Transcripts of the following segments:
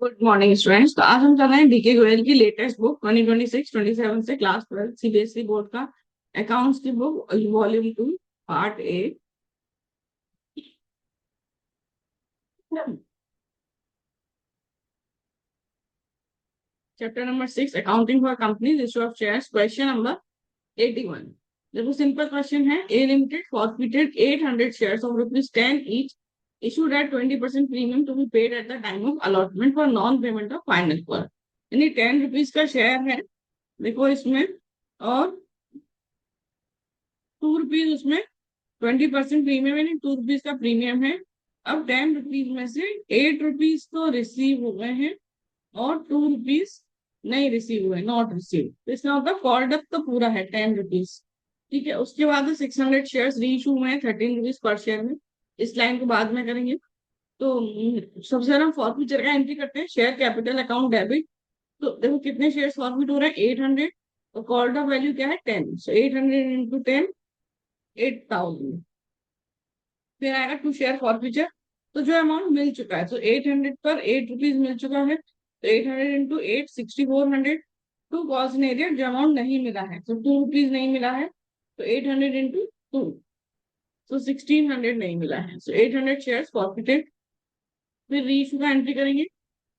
Good morning students. तो आज हम चल रहे हैं डीके गोयल की लेटेस्ट बुक 2026-27 से क्लास 12 सीबीएसई बोर्ड का अकाउंट्स की book volume 2 part A. Chapter number 6 accounting for companies issue of shares. Question number 81। देखो सिंपल क्वेश्चन है। A limited forfeited 800 shares of ₹10 each issued at 20% premium to be paid at the time of allotment for non payment of final call। यानी 10 rupees का share है देखो इसमें, और 2 rupees उसमें 20% premium यानी 2 रुपीज का प्रीमियम है। अब 10 रुपीज में से 8 रुपीज तो रिसीव हो गए हैं और 2 रुपीज नहीं रिसीव हुए, नॉट रिसीव। तो इसका मतलब कॉल्ड अप तो पूरा है 10 रुपीज। ठीक है, उसके बाद 600 शेयर री इशू हुए हैं 13 रुपीज पर शेयर में। इस लाइन को बाद में करेंगे। तो सबसे पहले हम फॉरफीचर का एंट्री करते हैं, शेयर कैपिटल अकाउंट डेबिट। तो देखो कितने शेयर फॉरफिट हो रहे हैं, 800। तो कॉल्ड अप वैल्यू क्या है 10, सो 800 इंटू 10 8000। फिर आएगा टू शेयर फॉरफीचर। तो जो अमाउंट मिल चुका है, तो 800 पर 8 रुपीज मिल चुका है, तो 800 इंटू 8 6400। टू कॉस्ट इन एरिया जो अमाउंट नहीं मिला है, तो 2 रुपीज नहीं मिला है, तो 800 इंटू 2, तो 1600 नहीं मिला है, सो 800 शेयर फॉरफिटेड। फिर रीइशू का एंट्री करेंगे।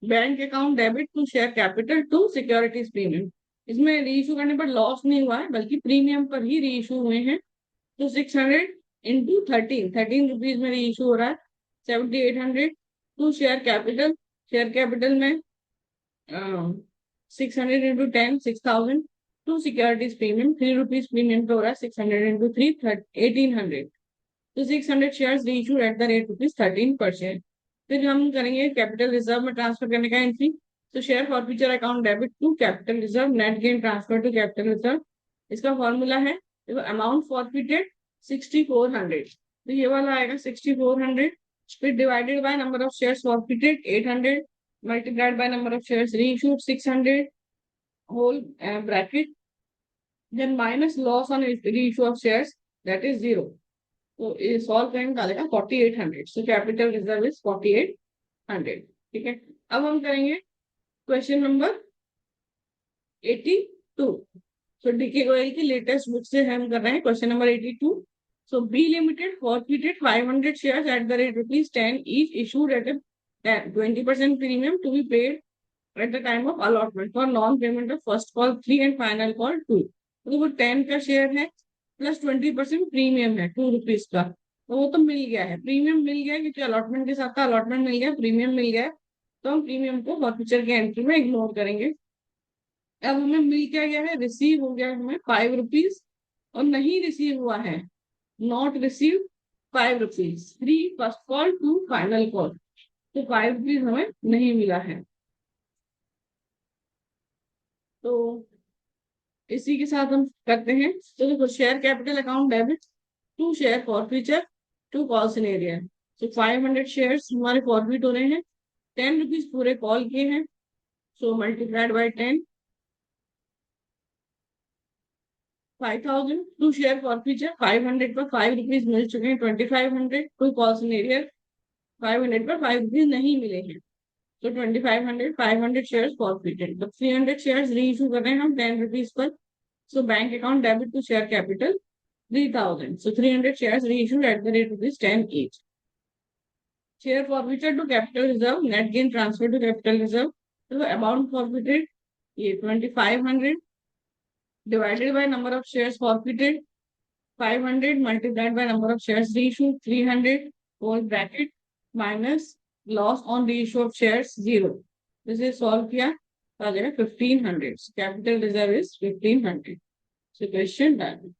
Bank account debit to share capital to securities premium. इसमें रीइशू करने पर लॉस नहीं हुआ है, बल्कि प्रीमियम पर ही रीइशू हुए हैं। तो 600 इंटू 13 रुपीज में रीइशू हो रहा है, 7800। टू शेयर कैपिटल में 600 into 10 6000। To securities premium 3 rupees premium पे हो रहा है, 600 इंटू 3 1800। तो 600 share reissue at the rate ₹13 पर शेयर। फिर हम करेंगे कैपिटल रिजर्व में ट्रांसफर करने का एंट्री। तो share forfeiture account debit to capital reserve, net gain transfer to capital reserve. इसका फॉर्मूला है, देखो अमाउंट फॉरफिटेड 6400, तो ये वाला आएगा 6400। फिर divided by number of shares forfeited 800 multiplied by number of shares reissued 600 whole bracket, then minus loss on reissue of shares that is 0। तो ये सॉल्व करेंगे, डालेगा 4800। So capital reserve is 4800। ठीक है, अब हम करेंगे question number 82। So DK Goyal की लेटेस्ट बुक से हम कर रहे हैं question number 82। So B limited forfeited 500 shares at the rate ₹10 each issued at 20% premium to be paid at the time of allotment for non payment of first call 3 and final call 2। तो वो 10 का share है plus 20% premium है 2 rupees का, तो वो तो मिल गया है, प्रीमियम मिल गया क्योंकि अलॉटमेंट के साथ अलॉटमेंट मिल गया, प्रीमियम मिल गया। तो हम प्रीमियम को फॉरफीचर के एंट्री में इग्नोर करेंगे। अब हमें मिल क्या गया है, रिसीव हो गया है हमें 5 रुपीज, और नहीं रिसीव हुआ है, not receive 5 rupees, 3 first call 2 final call. तो 5 रुपीज हमें नहीं मिला है। तो इसी के साथ हम करते हैं। तो देखो share capital account debit to share forfeiture to call scenario. So 500 share हमारे फॉरफिट हो रहे हैं, 10 रुपीज पूरे कॉल किए हैं, so multiplied by 10 5000। To share forfeiture 500 पर 5 रुपीज मिल चुके हैं, 2500 टू कॉल सिनेरियो 500 पर 5 रुपीज नहीं मिले हैं, तो 2500 500 शेयर फॉरफिटेड। तो 300 शेयर री इशू कर रहे हैं हम 10 rupees per. So bank account debit to share capital 3000. So 300 shares reissued at the rate ₹10 each. Share forfeited to capital reserve, net gain transfer to capital reserve. So the amount forfeited ये 2500 divided by number of shares forfeited 500 multiplied by number of shares reissued 300 whole bracket minus loss on reissue of shares 0. This is solve किया तो आ जाएगा 1500. Capital reserve is 1500. So question done.